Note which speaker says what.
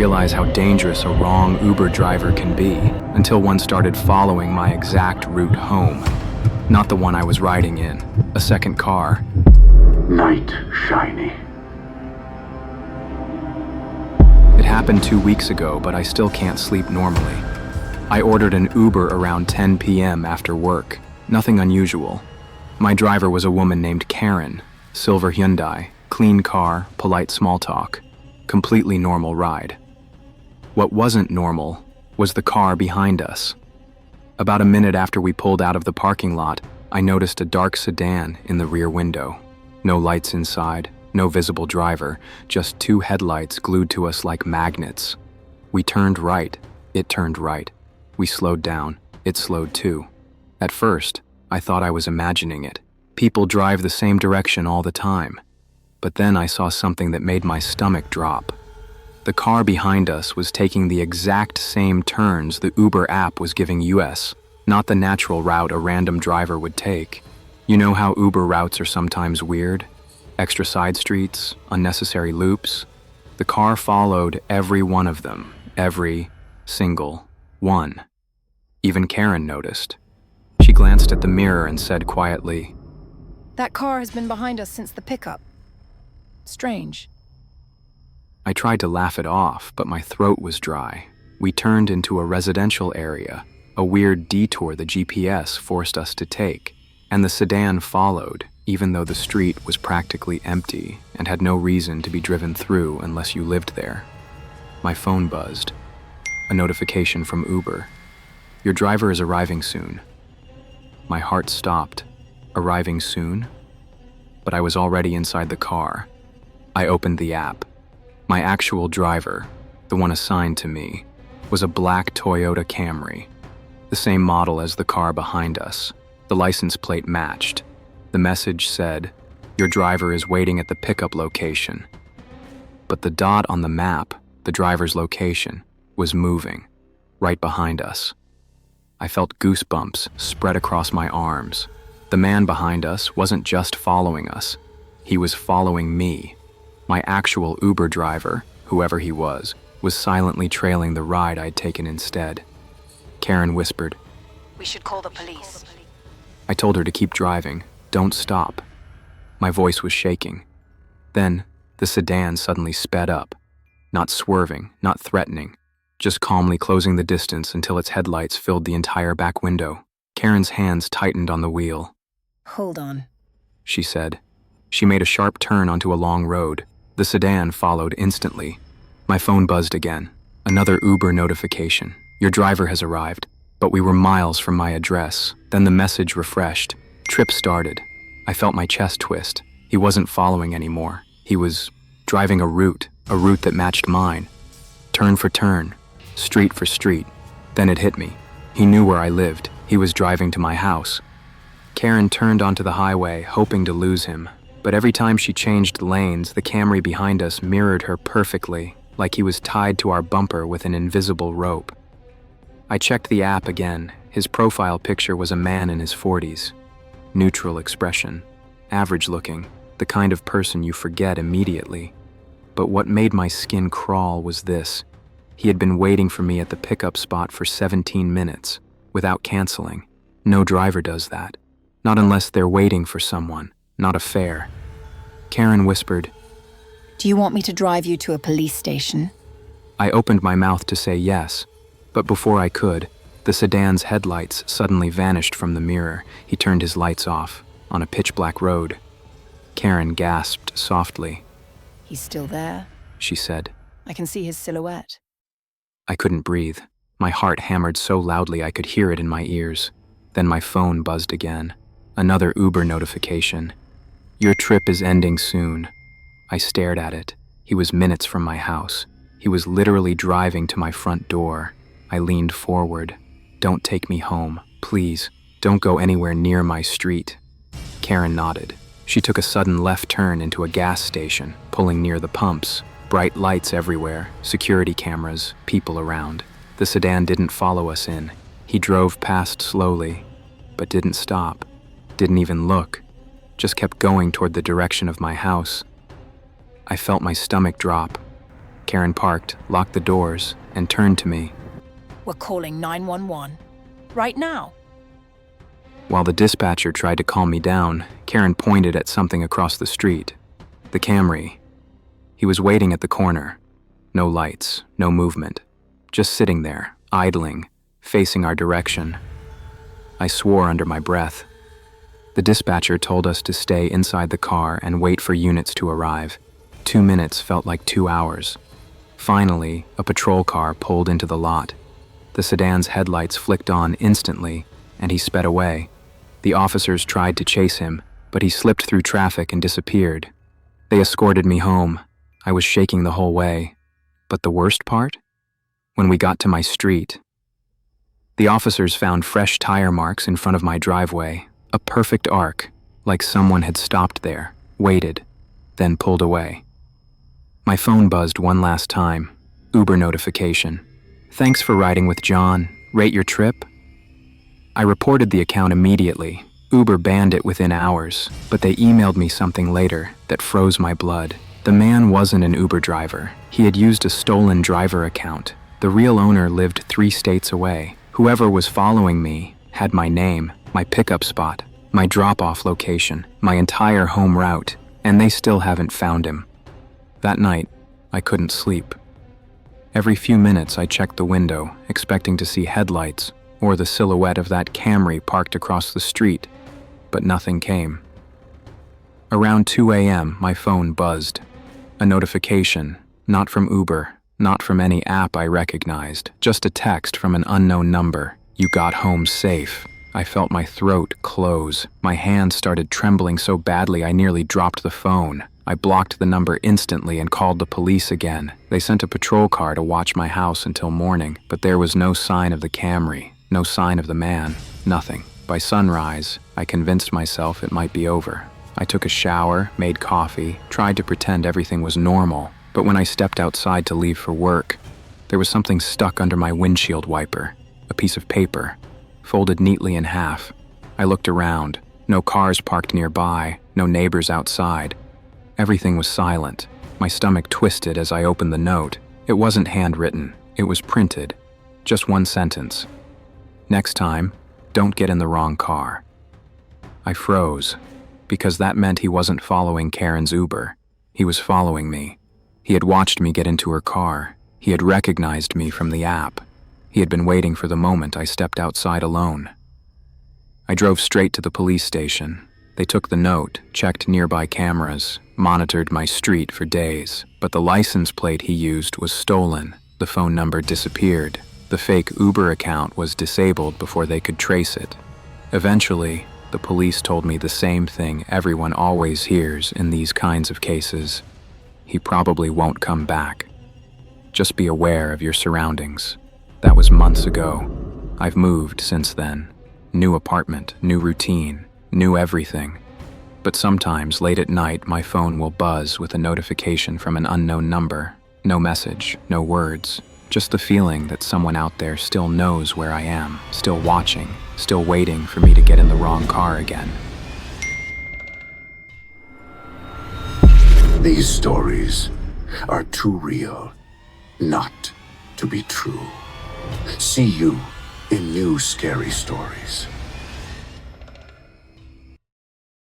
Speaker 1: realize how dangerous a wrong Uber driver can be until one started following my exact route home. Not the one I was riding in, a second car.
Speaker 2: Night shiny.
Speaker 1: It happened 2 weeks ago, but I still can't sleep normally. I ordered an Uber around 10 p.m. after work. Nothing unusual. My driver was a woman named Karen, silver Hyundai, clean car, polite small talk. Completely normal ride. What wasn't normal was the car behind us. About a minute after we pulled out of the parking lot, I noticed a dark sedan in the rear window. No lights inside, no visible driver, just 2 headlights glued to us like magnets. We turned right, it turned right. We slowed down, it slowed too. At first, I thought I was imagining it. People drive the same direction all the time. But then I saw something that made my stomach drop. The car behind us was taking the exact same turns the Uber app was giving us, not the natural route a random driver would take. You know how Uber routes are sometimes weird? Extra side streets, unnecessary loops? The car followed every one of them, every single one. Even Karen noticed. She glanced at the mirror and said quietly,
Speaker 3: "That car has been behind us since the pickup. Strange."
Speaker 1: I tried to laugh it off, but my throat was dry. We turned into a residential area, a weird detour the GPS forced us to take, and the sedan followed, even though the street was practically empty and had no reason to be driven through unless you lived there. My phone buzzed. A notification from Uber. "Your driver is arriving soon." My heart stopped. Arriving soon? But I was already inside the car. I opened the app. My actual driver, the one assigned to me, was a black Toyota Camry, the same model as the car behind us. The license plate matched. The message said, "Your driver is waiting at the pickup location." But the dot on the map, the driver's location, was moving, right behind us. I felt goosebumps spread across my arms. The man behind us wasn't just following us, he was following me. My actual Uber driver, whoever he was silently trailing the ride I'd taken instead. Karen whispered,
Speaker 3: "We should call the police."
Speaker 1: I told her to keep driving, don't stop. My voice was shaking. Then, the sedan suddenly sped up, not swerving, not threatening, just calmly closing the distance until its headlights filled the entire back window. Karen's hands tightened on the wheel.
Speaker 3: "Hold on,"
Speaker 1: she said. She made a sharp turn onto a long road. The sedan followed instantly. My phone buzzed again. Another Uber notification. "Your driver has arrived." But we were miles from my address. Then the message refreshed. Trip started. I felt my chest twist. He wasn't following anymore. He was driving a route that matched mine. Turn for turn, street for street. Then it hit me. He knew where I lived. He was driving to my house. Karen turned onto the highway, hoping to lose him. But every time she changed lanes, the Camry behind us mirrored her perfectly, like he was tied to our bumper with an invisible rope. I checked the app again. His profile picture was a man in his 40s. Neutral expression, average looking, the kind of person you forget immediately. But what made my skin crawl was this. He had been waiting for me at the pickup spot for 17 minutes, without canceling. No driver does that. Not unless they're waiting for someone, not a fare. Karen whispered,
Speaker 3: "Do you want me to drive you to a police station?"
Speaker 1: I opened my mouth to say yes, but before I could, the sedan's headlights suddenly vanished from the mirror. He turned his lights off, on a pitch-black road. Karen gasped softly.
Speaker 3: "He's still there,"
Speaker 1: she said.
Speaker 3: "I can see his silhouette."
Speaker 1: I couldn't breathe. My heart hammered so loudly I could hear it in my ears. Then my phone buzzed again. Another Uber notification. "Your trip is ending soon." I stared at it. He was minutes from my house. He was literally driving to my front door. I leaned forward. "Don't take me home, please. Don't go anywhere near my street." Karen nodded. She took a sudden left turn into a gas station, pulling near the pumps. Bright lights everywhere, security cameras, people around. The sedan didn't follow us in. He drove past slowly, but didn't stop, didn't even look, just kept going toward the direction of my house. I felt my stomach drop. Karen parked, locked the doors, and turned to me.
Speaker 3: We're calling 911. Right now.
Speaker 1: While the dispatcher tried to calm me down, Karen pointed at something across the street. The Camry. He was waiting at the corner. No lights, no movement. Just sitting there, idling, facing our direction. I swore under my breath. The dispatcher told us to stay inside the car and wait for units to arrive. 2 minutes felt like 2 hours. Finally, a patrol car pulled into the lot. The sedan's headlights flicked on instantly, and he sped away. The officers tried to chase him, but he slipped through traffic and disappeared. They escorted me home. I was shaking the whole way. But the worst part? When we got to my street, the officers found fresh tire marks in front of my driveway, a perfect arc, like someone had stopped there, waited, then pulled away. My phone buzzed one last time. Uber notification. Thanks for riding with John. Rate your trip? I reported the account immediately. Uber banned it within hours, but they emailed me something later that froze my blood. The man wasn't an Uber driver. He had used a stolen driver account. The real owner lived 3 states away. Whoever was following me had my name, my pickup spot, my drop-off location, my entire home route, and they still haven't found him. That night, I couldn't sleep. Every few minutes I checked the window, expecting to see headlights or the silhouette of that Camry parked across the street, but nothing came. Around 2 a.m., my phone buzzed. A notification, not from Uber, not from any app I recognized, just a text from an unknown number. You got home safe. I felt my throat close. My hands started trembling so badly I nearly dropped the phone. I blocked the number instantly and called the police again. They sent a patrol car to watch my house until morning, but there was no sign of the Camry, no sign of the man, nothing. By sunrise, I convinced myself it might be over. I took a shower, made coffee, tried to pretend everything was normal, but when I stepped outside to leave for work, there was something stuck under my windshield wiper, a piece of paper, folded neatly in half. I looked around. No cars parked nearby, no neighbors outside. Everything was silent. My stomach twisted as I opened the note. It wasn't handwritten. It was printed. Just one sentence. Next time, don't get in the wrong car. I froze, because that meant he wasn't following Karen's Uber. He was following me. He had watched me get into her car. He had recognized me from the app. He had been waiting for the moment I stepped outside alone. I drove straight to the police station. They took the note, checked nearby cameras, monitored my street for days, but the license plate he used was stolen. The phone number disappeared. The fake Uber account was disabled before they could trace it. Eventually, the police told me the same thing everyone always hears in these kinds of cases. He probably won't come back. Just be aware of your surroundings. That was months ago. I've moved since then. New apartment, new routine, new everything. But sometimes late at night my phone will buzz with a notification from an unknown number. No message, no words. Just the feeling that someone out there still knows where I am, still watching, still waiting for me to get in the wrong car again.
Speaker 2: These stories are too real not to be true. See you in new scary stories.